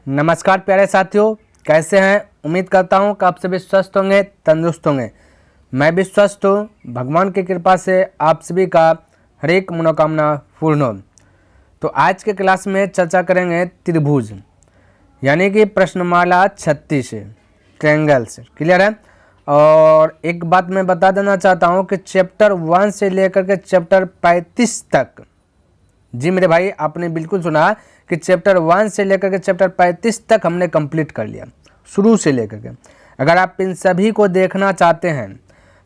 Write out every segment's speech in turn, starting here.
नमस्कार प्यारे साथियों, कैसे हैं। उम्मीद करता हूं कि आप सभी स्वस्थ होंगे, तंदुरुस्त होंगे। मैं भी स्वस्थ हूं। भगवान की कृपा से आप सभी का हर एक मनोकामना पूर्ण हो। तो आज के क्लास में चर्चा करेंगे त्रिभुज यानी कि प्रश्नमाला 36 ट्रायंगल्स। क्लियर है। और एक बात मैं बता देना चाहता हूं कि चैप्टर 1 से लेकर के चैप्टर 35 तक, जी मेरे भाई आपने बिल्कुल सुना कि चैप्टर 1 से लेकर के चैप्टर 35 तक हमने कंप्लीट कर लिया, शुरू से लेकर के। अगर आप इन सभी को देखना चाहते हैं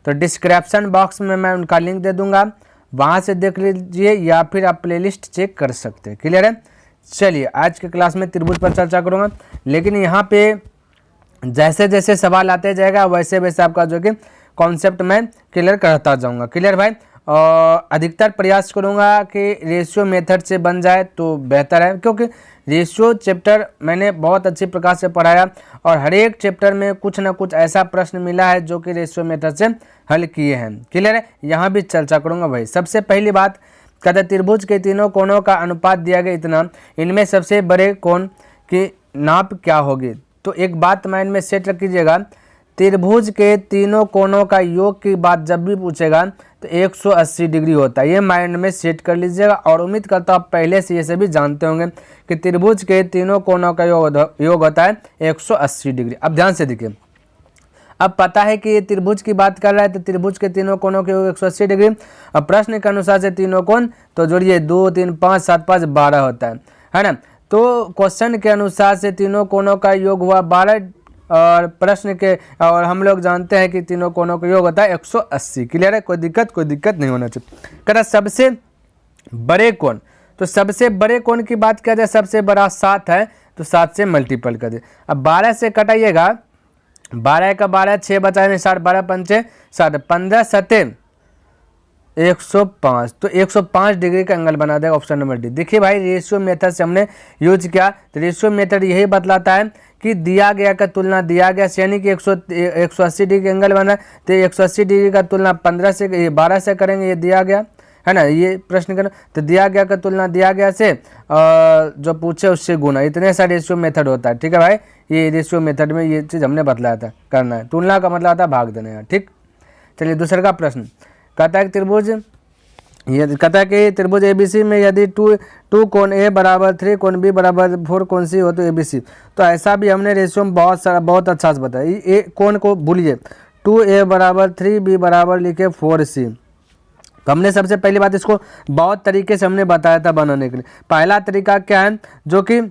तो डिस्क्रिप्शन बॉक्स में मैं उनका लिंक दे दूंगा, वहाँ से देख लीजिए या फिर आप प्लेलिस्ट चेक कर सकते हैं। क्लियर है। चलिए आज के क्लास में त्रिभुज पर चर्चा करूँगा, लेकिन यहाँ पे जैसे जैसे सवाल आते जाएगा वैसे वैसे आपका जो कि कॉन्सेप्ट मैं क्लियर करता जाऊँगा। क्लियर भाई। और अधिकतर प्रयास करूंगा कि रेशियो मेथड से बन जाए तो बेहतर है, क्योंकि रेशियो चैप्टर मैंने बहुत अच्छी प्रकार से पढ़ाया और हर एक चैप्टर में कुछ ना कुछ ऐसा प्रश्न मिला है जो कि रेशियो मेथड से हल किए हैं। क्लियर है। यहाँ भी चर्चा करूंगा भाई। सबसे पहली बात, कहते त्रिभुज के तीनों कोणों का अनुपात दिया गया इतना, इनमें सबसे बड़े कोण की नाप क्या होगी। तो एक बात माइंड में सेट रख कीजिएगा, त्रिभुज के तीनों कोणों का योग की बात जब भी पूछेगा तो 180 डिग्री होता है। ये माइंड में सेट कर लीजिएगा और उम्मीद करता हूँ आप पहले से ये सभी जानते होंगे कि त्रिभुज के तीनों कोणों का योग होता है 180 डिग्री। अब ध्यान से देखिए, अब पता है कि ये त्रिभुज की बात कर रहा है तो त्रिभुज के तीनों कोणों के योग 180 डिग्री। अब प्रश्न के अनुसार से तीनों कोण तो जोड़िए 2, 3, 5, 7, 5, 12 होता है ना। तो क्वेश्चन के अनुसार से तीनों कोणों का योग हुआ 12 और प्रश्न के और हम लोग जानते हैं कि तीनों कोणों का योग होता है 180। क्लियर है। कोई दिक्कत नहीं होना चाहिए। कहता सबसे बड़े कोण, तो सबसे बड़े कोण की बात किया जाए, सबसे बड़ा 7 है तो 7 से मल्टीपल कर दे। अब 12 से कटाइएगा, 12 का 12, 6 बचा 60, 12 पंचे 60, 15 सते 105, तो 105 डिग्री का एंगल बना देगा। Option number D. देखिए भाई, रेशियो मेथड से हमने यूज किया तो रेशियो मेथड यही बतलाता है कि दिया गया का तुलना दिया गया से, यानी कि 180 डिग्री एंगल बना तो 180 डिग्री का तुलना 15 से 12 से करेंगे, ये दिया गया है ना। ये प्रश्न करना तो दिया गया का तुलना दिया गया से जो पूछे उससे गुना, इतने सा रेशियो मेथड होता है। ठीक है भाई, ये रेशियो मेथड में ये चीज़ हमने बतलाया था करना है। तुलना का मतलब आता है भाग देने का। ठीक। चलिए दूसरे का प्रश्न कहता है त्रिभुज, ये कहता है कि त्रिभुज एबीसी में यदि टू कोण ए बराबर 3 कोण बी बराबर 4 कोण सी हो तो एबीसी। तो ऐसा भी हमने रेशियो में बहुत अच्छा से बताया। ए कोण को भूलिए, 2a बराबर 3b बराबर लिखे 4c। तो हमने सबसे पहली बात इसको बहुत तरीके से हमने बताया था बनाने के लिए। पहला तरीका क्या है, जो कि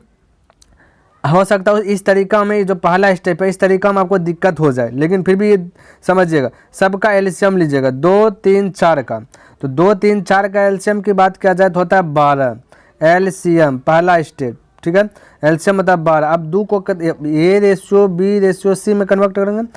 हो सकता है इस तरीका में जो पहला स्टेप है इस तरीका में आपको दिक्कत हो जाए, लेकिन फिर भी ये समझिएगा। सबका एलसीएम लीजिएगा 2, 3, 4 का। तो 2, 3, 4 का एलसीएम की बात किया जाए तो होता है 12 एलसीएम, पहला स्टेप। ठीक है, एलसीएम होता है 12। अब 2 को A ratio B ratio C में कन्वर्ट करेंगे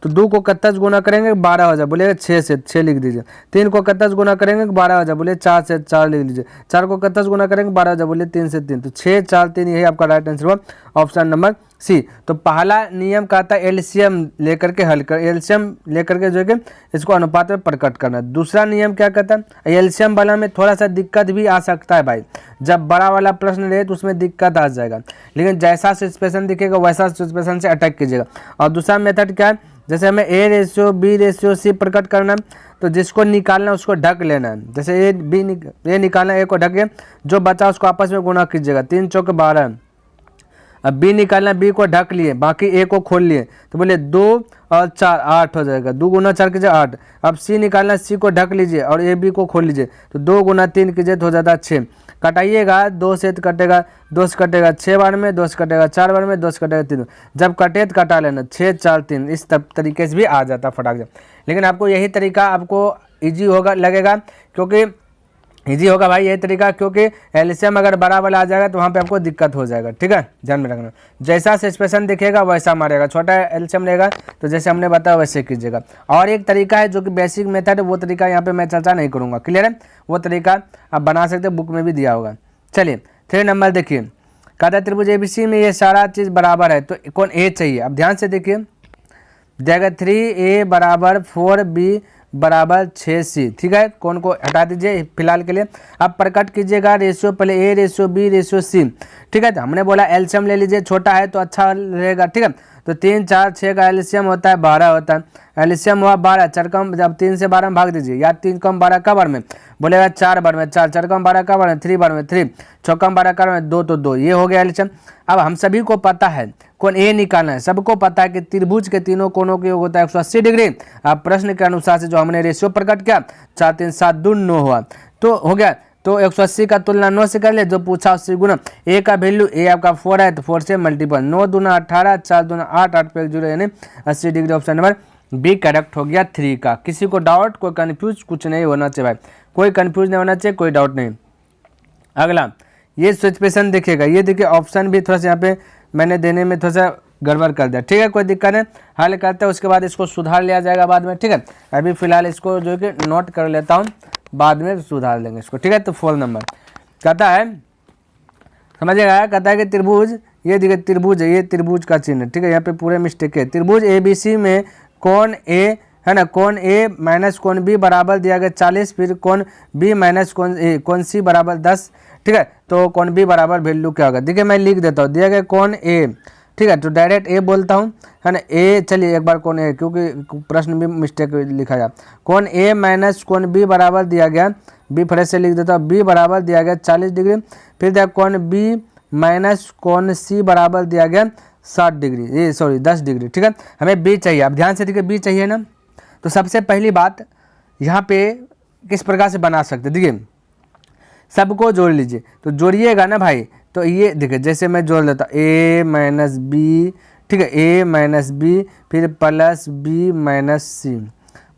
तो 2 को 31 गुना करेंगे 12 हो जाए, बोलिए 6 से 6 लिख दीजिए। 3 को 31 गुना करेंगे 12 हो जाए, बोलिए 4 से 4 लिख लीजिए। 4 को 31 गुना करेंगे 12 हो जाए, बोलिए 3 से 3। तो 6, 4, 3 यही आपका राइट आंसर हुआ, ऑप्शन नंबर सी। तो पहला नियम कहता है एलसीएम लेकर के हल कर, एलसीएम लेकर के जो है कि इसको अनुपात में प्रकट करना। दूसरा नियम क्या कहता है, एलसीएम वाला में थोड़ा सा दिक्कत भी आ सकता है भाई। जब बड़ा वाला प्रश्न रहे तो उसमें दिक्कत आ जाएगा, लेकिन जैसा सिचुएशन दिखेगा वैसा सिचुएशन से अटैक कीजिएगा। और दूसरा मेथड क्या है, जैसे हमें A ratio B ratio C प्रकट करना है तो जिसको निकालना है उसको ढक लेना है। जैसे ए निकालना, ए को ढक के जो बचा उसको आपस में गुना कीजिएगा, 3 चौक 12। अब बी निकालना, बी को ढक लिए, बाकी ए को खोल लिए तो बोले 2 और 4 8 हो जाएगा, 2 गुना 4 कीजिए 8। अब सी निकालना, सी को ढक लीजिए और ए बी को खोल लीजिए तो 2 गुना 3 कीजिए तो हो जाता है 6। कटाइएगा, 2 से कटेगा, 2 से कटेगा 6 बार में, 2 से कटेगा 4 बार में, 2 से कटेगा 3। जब कटे तो कटा लेना 6, 4, 3, इस तरीके से भी आ जाता फटाक से। लेकिन आपको यही तरीका आपको ईजी होगा लगेगा, क्योंकि ईजी होगा भाई यही तरीका, क्योंकि एलसीएम अगर बड़ा वाला आ जाएगा तो वहाँ पे आपको दिक्कत हो जाएगा। ठीक है, ध्यान में रखना। जैसा सिचुएशन दिखेगा वैसा मारेगा, छोटा एलसीएम लेगा तो जैसे हमने बताया वैसे कीजिएगा। और एक तरीका है जो कि बेसिक मेथड है, वो तरीका यहाँ पे मैं चर्चा नहीं करूँगा। क्लियर है, वो तरीका आप बना सकते, बुक में भी दिया होगा। चलिए 3 नंबर देखिए, कहता है त्रिभुज एबीसी में ये सारा चीज़ बराबर है तो कौन ए चाहिए। अब ध्यान से देखिए, देगा 3a बराबर 4b बराबर 6C। ठीक है, कौन को हटा दीजिए फिलहाल के लिए। अब प्रकट कीजिएगा रेशियो, पहले A ratio B ratio C. ठीक है, तो हमने बोला एलसीएम ले लीजिए, छोटा है तो अच्छा रहेगा। ठीक है, तो 3 4 6 का एलसीएम होता है 12 होता है। एलसीएम हुआ 12, 4 कम, जब 3 से 12 में भाग दीजिए, या 3 कम 12 का बार में बोलेगा 4 बार में 4, 4 कम 12 का बार में 3 बार में 3, 6 कम 12 का बार में 2, तो 2, ये हो गया एलसीएम। अब हम सभी को पता है कौन ए निकालना है, सबको पता है कि त्रिभुज के तीनों कोनों का योग होता है 180 डिग्री। अब प्रश्न के अनुसार से जो हमने रेशियो प्रकट किया 4 3 7 2 9 हुआ, तो हो गया। तो 180 का तुलना 9 से कर ले, जो पूछा उससे गुना। ए का वैल्यू, ए आपका 4 है तो 4 से मल्टीपल, 9 दूना 18, 4 दूना 8, 8 पे 0 यानी 80 degree. Option number B correct हो गया 3 का। किसी को डाउट, कोई कन्फ्यूज कुछ नहीं होना चाहिए भाई, कोई कन्फ्यूज नहीं होना चाहिए, कोई डाउट नहीं। अगला ये सिचुएशन देखिएगा, ये देखिए ऑप्शन भी थोड़ा सा यहाँ पे मैंने देने में थोड़ा सा गड़बड़ कर दिया। ठीक है, कोई दिक्कत नहीं, हल करते हैं, उसके बाद इसको सुधार लिया जाएगा बाद में। ठीक है, अभी फिलहाल इसको जो है कि नोट कर लेता हूँ, बाद में सुधार लेंगे इसको। ठीक है, तो 4 नंबर कहता है, समझिएगा, कहता है कि त्रिभुज, ये देखिए त्रिभुज है, ये त्रिभुज का चिन्ह है। ठीक है, यहाँ पे पूरे मिस्टेक है। त्रिभुज ABC में कौन ए है ना, कौन ए माइनस कौन बी बराबर दिया गया 40, फिर कौन बी माइनस कौन सी बराबर 10। ठीक है, तो कौन बी बराबर वैल्यू क्या होगा, देखिए मैं लिख देता हूँ, दिया गया कौन ए। ठीक है, तो डायरेक्ट ए बोलता हूँ, है ना, ए। चलिए एक बार कौन ए, क्योंकि प्रश्न भी मिस्टेक लिखा गया, कौन ए माइनस कौन बी बराबर दिया गया, बी फ्रेश से लिख देता हूँ, बी बराबर दिया गया 40 डिग्री। फिर दिया कौन बी माइनस कौन सी बराबर दिया गया 60 डिग्री, ये सॉरी 10 डिग्री। ठीक है, हमें बी चाहिए। अब ध्यान से देखिए, बी चाहिए ना, तो सबसे पहली बात यहाँ पे किस प्रकार से बना सकते, देखिए सबको जोड़ लीजिए, तो जोड़िएगा ना भाई, तो ये देखिए जैसे मैं जोड़ लेता ए माइनस बी। ठीक है, ए माइनस बी फिर प्लस बी माइनस सी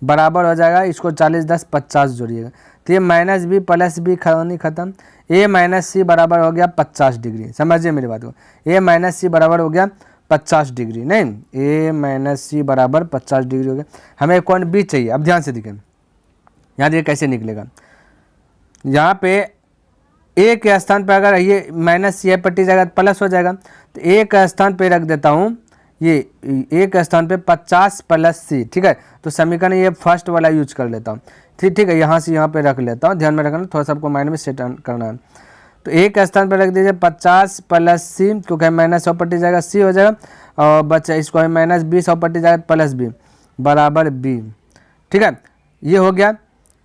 बराबर हो जाएगा, इसको 40 10 50 जोड़िएगा, तो ये माइनस बी प्लस बी खत्म, ए माइनस सी बराबर हो गया 50 डिग्री। समझिए मेरी बात को, ए माइनस सी बराबर हो गया 50 डिग्री, नहीं ए माइनस सी बराबर 50 डिग्री हो गया। हमें कौन बी चाहिए। अब ध्यान से देखिए, यहाँ देखिए कैसे निकलेगा, यहाँ पे ए के स्थान पर अगर ये माइनस सी पट्टी जाएगा तो प्लस हो जाएगा, तो ए के स्थान पे रख देता हूँ, ये ए के स्थान पे 50 प्लस सी। ठीक है, तो समीकरण ये फर्स्ट वाला यूज कर लेता हूँ। ठीक है, यहाँ से यहाँ पे रख लेता हूँ, ध्यान में रखना, थोड़ा सा आपको माइंड में सेट करना है। तो ए के स्थान पर रख दीजिए 50 प्लस सी, क्योंकि माइनस 100 पट्टी जाएगा सी हो जाएगा, और बच्चा इसको माइनस 20 100 पट्टी जाएगा प्लस बी बराबर बी। ठीक है, ये हो गया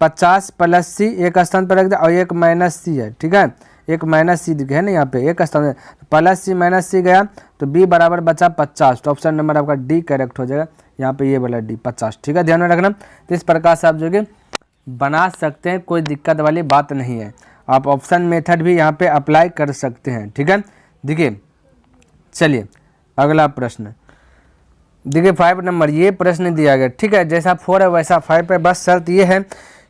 50 प्लस सी, एक स्थान पर रख दिया, और एक माइनस सी है। ठीक है, एक माइनस सी दिखे है ना यहाँ पे, एक स्थान में प्लस सी माइनस सी गया, तो बी बराबर बचा 50, तो ऑप्शन नंबर आपका डी करेक्ट हो जाएगा, यहाँ पे ये वाला डी 50। ठीक है, ध्यान में रखना, तो इस प्रकार से आप जो कि बना सकते हैं, कोई दिक्कत वाली बात नहीं है। आप ऑप्शन मेथड भी यहाँ पे अप्लाई कर सकते हैं। ठीक है, देखिए चलिए अगला प्रश्न देखिए 5 नंबर, ये प्रश्न दिया गया। ठीक है, जैसा 4 है वैसा 5 है, बस शर्त ये है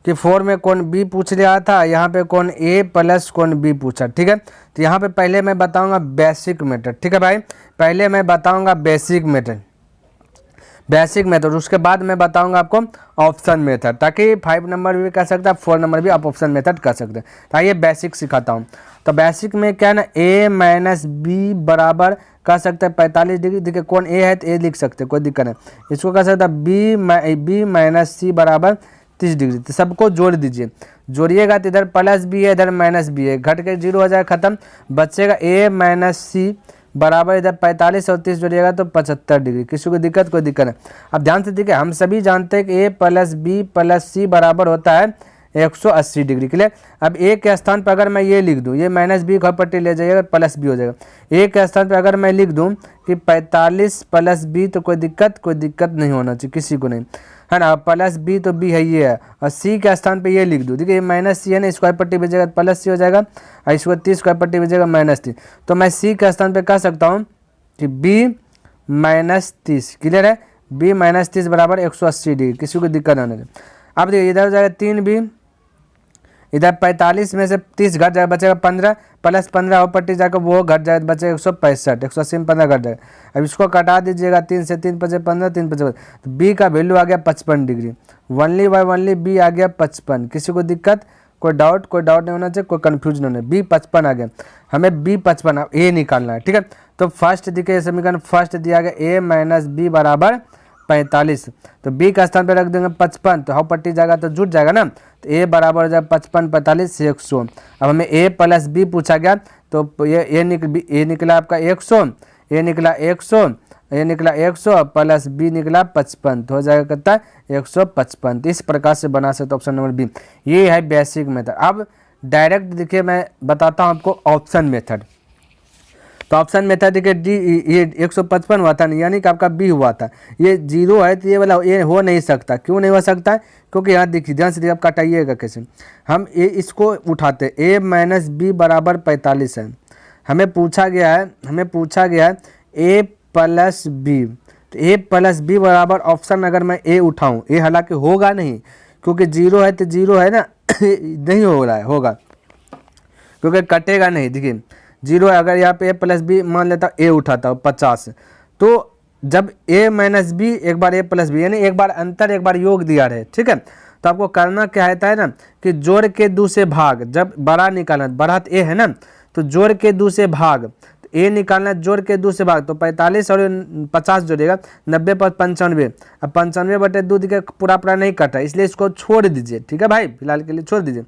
कि 4 में कौन बी पूछ रहा था, यहाँ पे कौन ए प्लस कौन बी पूछा। ठीक है, तो यहाँ पे पहले मैं बताऊंगा बेसिक मेथड। ठीक है भाई, पहले मैं बताऊंगा बेसिक मेथड, उसके बाद मैं बताऊंगा आपको ऑप्शन मेथड, ताकि 5 नंबर भी कर सकते हैं, 4 नंबर भी आप ऑप्शन मेथड कर सकते हैं। तो ये बेसिक सिखाता हूँ। तो बेसिक में क्या है ना, ए माइनस बी बराबर कर सकते हैं 45 डिग्री। देखिए कौन ए है तो ए लिख सकते हैं, कोई दिक्कत नहीं। इसको कर सकता है बी माइनस सी बराबर 30 डिग्री। तो सबको जोड़ दीजिए, जोड़िएगा तो इधर प्लस बी है इधर माइनस बी है, घट के 0 हो जाएगा, खत्म, बचेगा ए माइनस सी बराबर इधर 45 और 30 जोड़िएगा तो 75 डिग्री। किसी को दिक्कत, कोई दिक्कत नहीं। अब ध्यान से देखिए, हम सभी जानते हैं कि ए प्लस बी प्लस सी बराबर होता है 180 डिग्री। क्लियर। अब ए के स्थान पर अगर मैं ये लिख दूं, ये माइनस बी पट्टी ले जाइएगा प्लस बी हो जाएगा। ए के स्थान पर अगर मैं लिख दूं कि 45 प्लस बी, तो कोई दिक्कत नहीं होना चाहिए किसी को नहीं, है ना। प्लस बी तो बी है ये है, और सी के स्थान पे ये लिख दूँ। देखिए माइनस सी है ना, स्क्वायर पट्टी भेजेगा प्लस सी हो जाएगा, और इसको 30 स्क्वायर पट्टी भेजेगा माइनस 30। तो मैं सी के स्थान पे कह सकता हूँ कि बी माइनस 30। क्लियर है, बी माइनस 30 बराबर 180 डिग्री, किसी को दिक्कत नहीं होगी। अब देखिए इधर हो जाएगा 3b, इधर 45 में से 30 घट जाएगा, बचेगा 15, प्लस 15 और पट्टी जाकर वो घट जाएगा, बचेगा 165, 180 में 15 घट जाएगा। अब इसको कटा दीजिएगा, 3 से 3 बचे 15, 3 बचे, तो बी का वैल्यू आ गया 55 degree. Only by only B आ गया 55। किसी को दिक्कत, कोई डाउट नहीं होना चाहिए, कोई कन्फ्यूजन नहीं होना। बी 55 आ गया, हमें बी 55 ए निकालना है। ठीक है, तो फर्स्ट देखिए समीकरण फर्स्ट दिया गया ए माइनस बी बराबर 45, तो बी का स्थान पे रख देंगे 55, तो हाउ पट्टी जाएगा तो जुट जाएगा ना, तो ए बराबर हो जाएगा 55 45 100। अब हमें ए प्लस बी पूछा गया, तो ये निकला आपका 100, ए निकला 100, ए निकला 100 प्लस बी निकला 55, तो हो जाएगा कितना 155। तो इस प्रकार से बना सकते ऑप्शन नंबर बी। ये है बेसिक मेथड। अब डायरेक्ट देखिए मैं बताता हूँ आपको ऑप्शन मेथड। तो ऑप्शन मेथड देखिए डी, ये 155 हुआ था, यानी कि आपका बी हुआ था, ये 0 है, तो ये वाला ये हो नहीं सकता। क्यों नहीं हो सकता? क्योंकि यहाँ देखिए ध्यान से आप काटाइएगा कैसे, हम ए इसको उठाते, ए माइनस बी बराबर 45 है। हमें पूछा गया है ए प्लस बी, तो ए प्लस बी बराबर ऑप्शन अगर मैं ए उठाऊँ, ए हालांकि होगा नहीं क्योंकि 0 है तो 0 है ना नहीं हो रहा है, होगा क्योंकि कटेगा नहीं। देखिए 0 है, अगर यहाँ पे ए प्लस बी मान लेता ए उठाता हूँ 50, तो जब ए माइनस बी एक बार ए प्लस बी, यानी एक बार अंतर एक बार योग दिया रहे, ठीक है। तो आपको करना क्या है ना कि जोड़ के दूसरे भाग, जब बड़ा निकालना, बड़ा ए है ना, तो जोड़ के दूसरे भाग, तो ए निकालना जोड़ के दूसरे भाग, तो 45 और 50 जोड़ेगा 90 पर 95, अब 95/2 दिखे पूरा नहीं कटा, इसलिए इसको छोड़ दीजिए, ठीक है भाई, फिलहाल के लिए छोड़ दीजिए।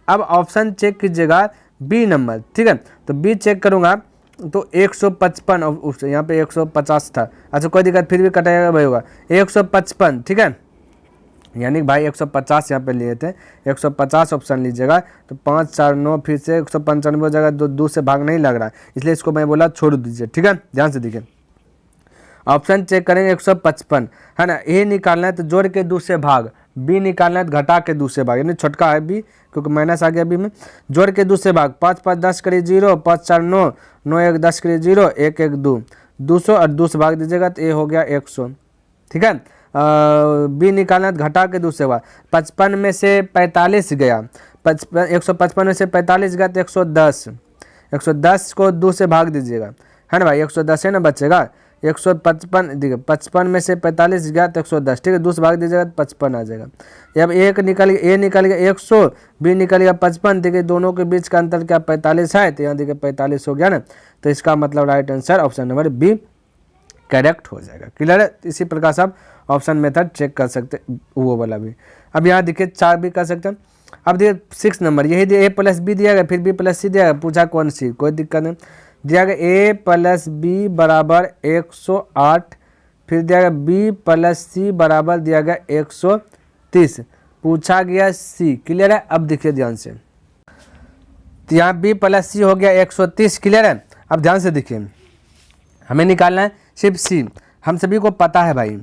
अब ऑप्शन चेक कीजिएगा बी नंबर, ठीक है। तो बी चेक करूंगा तो 155, यहाँ पे 150 था, अच्छा कोई दिक्कत, फिर भी कटाएगा भाई, होगा 155, ठीक है, यानी भाई 150 यहाँ पे लिए थे, 150 ऑप्शन लीजिएगा, तो 5 4 9 फिर से 195 हो जाएगा, दो से भाग नहीं लग रहा है, इसलिए इसको मैं बोला छोड़ दीजिए, ठीक है। ध्यान से देखिए ऑप्शन चेक करेंगे 155 है ना, ए निकालना है तो जोड़ के दूसरे भाग, बी निकालना है तो घटा के दूसरे भाग, यानी छोटका है बी क्योंकि माइनस आ गया बी में, जोड़ के दूसरे भाग 5 5 10 करिए 0, 5 4 9, 9 1 10 करिए 0, 1 1 2, 200 और 2 से भाग दीजिएगा तो ए हो गया 100, ठीक है। बी निकालना तो घटा के दूसरे भाग, 55 में से 45 गया, 155 में से 45 गया तो 110, 110 को 2 से भाग दीजिएगा, है ना भाई, 110 है ना बचेगा, 155 देखिए 55 में से 45 गया तो 110, ठीक है, 2 से भाग दीजिएगा तो 55 आ जाएगा। अब एक निकल गया, ए निकल गया 100, बी निकल गया 55, देखिए दोनों के बीच का अंतर क्या 45 है, तो यहाँ देखिए 45 हो गया ना, तो इसका मतलब right answer option number B correct हो जाएगा। क्लियर है? इसी प्रकार से आप ऑप्शन मेथड चेक कर सकते वो वाला भी। अब यहाँ देखिए 4 भी कर सकते हैं। अब देखिए 6 नंबर, यही ए प्लस बी दिया गया, फिर बी प्लस सी दिया गया, पूछा कौन सी, कोई दिक्कत नहीं, दिया गया ए प्लस बी बराबर 108, फिर दिया गया बी प्लस सी बराबर दिया गया 130, पूछा गया सी। क्लियर है? अब देखिए ध्यान से, तो यहाँ बी प्लस सी हो गया 130, क्लियर है। अब ध्यान से देखिए, हमें निकालना है सिर्फ सी, हम सभी को पता है भाई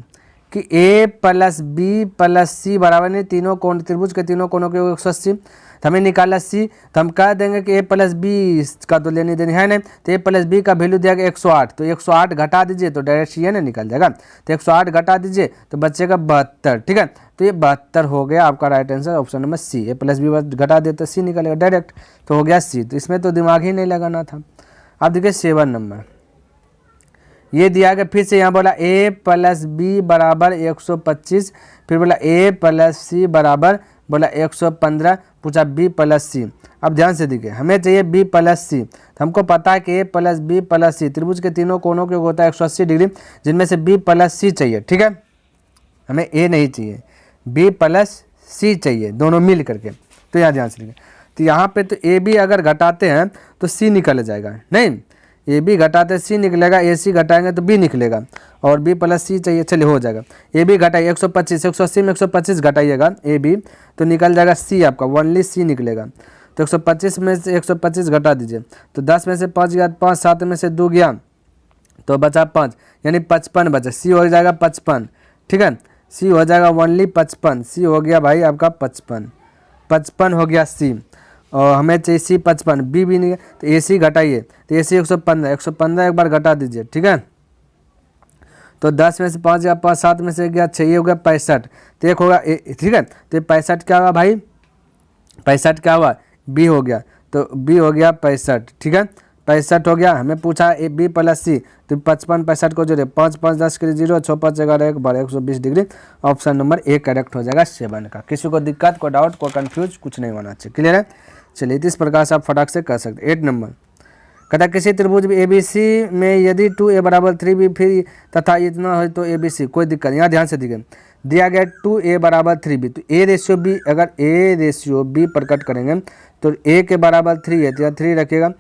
कि ए प्लस बी प्लस सी बराबर नहीं, तीनों कोण त्रिभुज के तीनों कोणों के 180, तो हमें निकाला सी, तो हम कह देंगे कि ए प्लस बी का तो लेनी देनी है नहीं, तो ए प्लस बी का वैल्यू दिया गया 108, तो 108 घटा दीजिए तो डायरेक्ट सी है ना निकल जाएगा, तो 108 घटा दीजिए तो बचेगा 72, ठीक है। तो ये 72 हो गया आपका right answer option number C, A plus B घटा दे तो सी निकलेगा डायरेक्ट, तो हो गया सी, तो इसमें तो दिमाग ही नहीं लगाना था। अब देखिए 7 नंबर, ये दिया गया, फिर से यहाँ बोला ए प्लस बी बराबर 125, फिर बोला ए प्लस सी बराबर बोला 115, पूछा बी प्लस सी। अब ध्यान से देखिए, हमें चाहिए बी प्लस सी, तो हमको पता है कि ए प्लस बी प्लस सी त्रिभुज के तीनों कोणों के होता है 180 डिग्री, जिनमें से बी प्लस सी चाहिए, ठीक है, हमें ए नहीं चाहिए, बी प्लस सी चाहिए, दोनों मिल करके। तो यहाँ ध्यान से देखिए, तो यहाँ पे तो ए बी अगर घटाते हैं तो सी निकल जाएगा, नहीं ए बी घटाते सी निकलेगा, ए सी घटाएंगे तो बी निकलेगा, और बी प्लस सी चाहिए, चलिए हो जाएगा। ए बी घटाइए 125, 180 में 125 घटाइएगा ए बी, तो निकल जाएगा सी आपका, ओनली सी निकलेगा। तो 125 में से 125 घटा दीजिए, तो 10 में से 5 गया 5, 7 में से 2 गया तो बचा 5, यानी 55 बचा, सी हो जाएगा 55, ठीक है, सी हो जाएगा ओनली 55, सी हो गया भाई आपका 55 हो गया सी, और हमें चाहिए सी 55, बी भी नहीं, तो ए सी घटाइए, तो ए सी 115 एक बार घटा दीजिए, ठीक है। तो 10 में से 5 गया 5, 7 में से गया 6, ये हो गया 65, तो एक होगा ठीक है, तो 65 क्या हुआ भाई, 65 क्या हुआ, बी हो गया, तो बी हो गया 65, ठीक है, 65 हो गया। हमें पूछा ए बी प्लस सी, तो 55 65 को जोड़े, 5 5 10 के 0, 6 5 11 1 12, 120 degree, option number A correct हो जाएगा 7 का। किसी को दिक्कत, को डाउट, को कन्फ्यूज कुछ नहीं होना चाहिए। क्लियर है? चलिए इस प्रकार से आप फटाक से कर सकते। 8 नंबर कहता है किसी त्रिभुज ABC में यदि 2A बराबर 3B फिर तथा इतना हो तो ABC, कोई दिक्कत, यहाँ ध्यान से दिखे दिया गया 2A बराबर 3B, तो A रेशियो B, अगर A रेशियो B प्रकट करेंगे तो A के बराबर 3 है तो यहाँ 3 रखेगा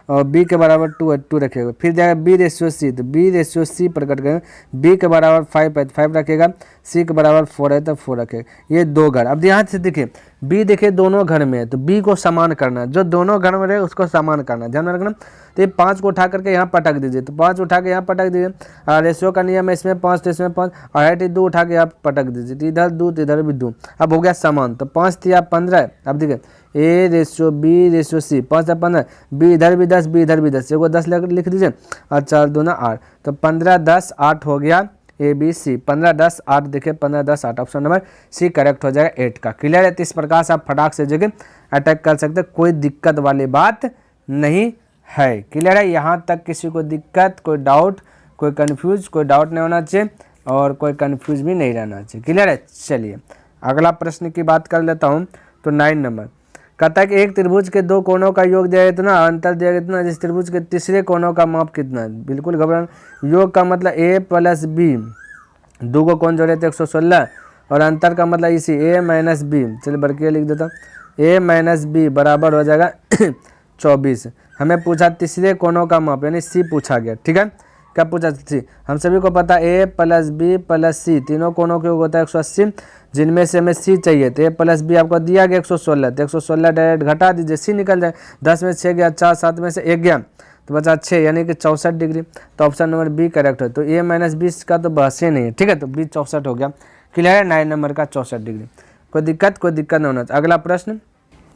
और B के बराबर 2 है 2 रखेगा। फिर जाएगा B रेशियो C, तो B रेशियो C प्रकट करेंगे, B के बराबर 5 है तो 5 रखेगा, C के बराबर 4 है तो 4 रखेगा। ये दो घर, अब यहाँ से देखिए B देखिए दोनों घर में है तो B को समान करना है, जो दोनों घर में रहे उसको समान करना है, ध्यान में रखना। तो ये 5 को उठा करके यहाँ पटक दीजिए, तो 5 उठा के यहाँ पटक दीजिए, रेशियो का नियम है इसमें 5 तो इसमें 5 और हाइट 2 उठा के यहाँ पटक दीजिए, तो इधर 2 तो इधर भी 2, अब हो गया समान। तो 5 तिया 15 है। अब देखिए A ratio B ratio C, 5 है 15, B इधर भी 10 B इधर भी 10, एगो 10 लिख दीजिए और 4 दूना 8, तो 15 10 8 हो गया ABC, 15 10 8, देखिए 15 10 8, ऑप्शन नंबर C करेक्ट हो जाएगा 8 का। क्लियर है? तो इस प्रकार से आप फटाक से जगह अटैक कर सकते, कोई दिक्कत वाली बात नहीं है। क्लियर है? यहाँ तक किसी को दिक्कत, कोई डाउट, कोई कन्फ्यूज, कोई डाउट नहीं होना चाहिए और कोई कन्फ्यूज भी नहीं रहना चाहिए। क्लियर है? चलिए अगला प्रश्न की बात कर लेता हूँ। तो 9 नंबर कहता है कि एक त्रिभुज के दो कोणों का योग दिया इतना, अंतर दिया इतना, जिस त्रिभुज के तीसरे कोणों का माप कितना है। बिल्कुल घबराना, योग का मतलब A प्लस B, दो को कोण जोड़े थे 116, और अंतर का मतलब इसी A माइनस B, चलिए बरके लिख देता हूँ, A माइनस B बराबर हो जाएगा 24। हमें पूछा तीसरे कोणों का माप, यानी C पूछा गया। ठीक है, क्या पूछा? C। हम सभी को पता A plus B plus C, तीनों कोणों के योग होता है 180, जिनमें से हमें C चाहिए। तो A प्लस B आपको दिया गया 116, तो 116 डायरेक्ट घटा दीजिए, C निकल जाए, 10 में 6 गया 4, 7 में से 1 गया तो बचा 6, यानी कि 64 डिग्री। तो ऑप्शन नंबर B करेक्ट है। तो A माइनस B का तो बहस ही नहीं है। ठीक है, तो B 64 हो गया। क्लियर है? 9 नंबर का 64 डिग्री, कोई दिक्कत नहीं होना चाहिए। अगला प्रश्न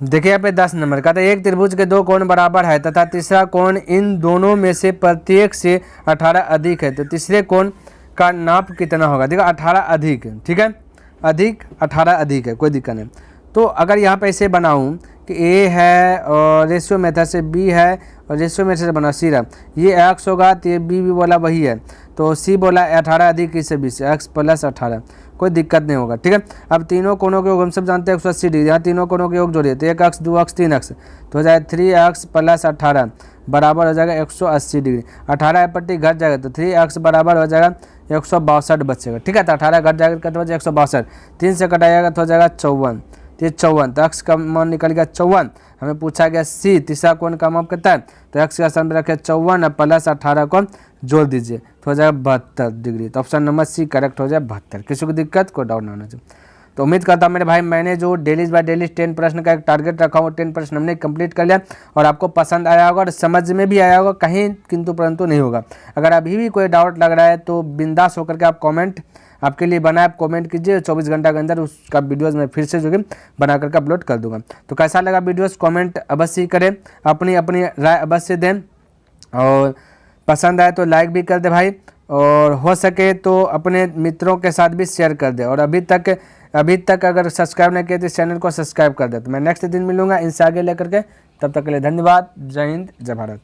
देखिए यहाँ पे 10 नंबर का, तो एक त्रिभुज के दो कोण बराबर है तथा तीसरा कोण इन दोनों में से प्रत्येक से 18 अधिक है, तो तीसरे कोण का नाप कितना होगा? देखो 18 अधिक है, ठीक है, अधिक 18 अधिक है, कोई दिक्कत नहीं। तो अगर यहाँ पे ऐसे बनाऊँ कि A है और रेशियो मेथड से B है और रेशियो मेथड से बना C रहा, ये x होगा तो ये B भी बोला वही है, तो C बोला 18 अधिक इससे 20, x प्लस 18, कोई दिक्कत नहीं होगा। ठीक है, अब तीनों कोणों के योग हम सब जानते हैं 180 डिग्री, यहाँ तीनों कोणों के योग जोड़िए तो 1x 2x 3x तो हो जाएगा 3x प्लस 18 बराबर हो जाएगा 180 डिग्री। 18 पट्टी घट जाएगा तो 3x बराबर हो जाएगा 162 बचेगा। ठीक है, तो 18 घट जाएगा कितना बचेगा? 162, 3 से कटाएगा तो हो जाएगा 54, तो 54, तो x का मान निकल गया 54। हमें पूछा गया C तीसरा कोण का माप कितना है, तो x का स्थान पर रखे 54 प्लस 18 को जोड़ दीजिए तो हो जाएगा 72 डिग्री। तो ऑप्शन नंबर C करेक्ट हो जाए 72। किसी को दिक्कत, कोई डाउट ना होना चाहिए। तो उम्मीद करता हूँ मेरे भाई, मैंने जो डेलीज बाय डेलीज 10 प्रश्न का एक टारगेट रखा हुआ 10 प्रश्न हमने कंप्लीट कर लिया और आपको पसंद आया होगा और समझ में भी आया होगा, कहीं किंतु परंतु नहीं होगा। अगर अभी भी कोई डाउट लग रहा है तो बिंदास होकर के आप कमेंट आपके लिए बनाए, आप कमेंट कीजिए, 24 घंटा के अंदर उसका वीडियोस मैं फिर से जो कि बना करके अपलोड कर दूंगा। तो कैसा लगा वीडियोस कमेंट अवश्य करें, अपनी अपनी राय अवश्य दें और पसंद आए तो लाइक भी कर दे भाई, और हो सके तो अपने मित्रों के साथ भी शेयर कर दे। और अभी तक अगर सब्सक्राइब नहीं किया तो इस चैनल को सब्सक्राइब कर दे। तो मैं नेक्स्ट दिन मिलूंगा इनसे आगे लेकर के, तब तक के लिए धन्यवाद। जय हिंद, जय भारत।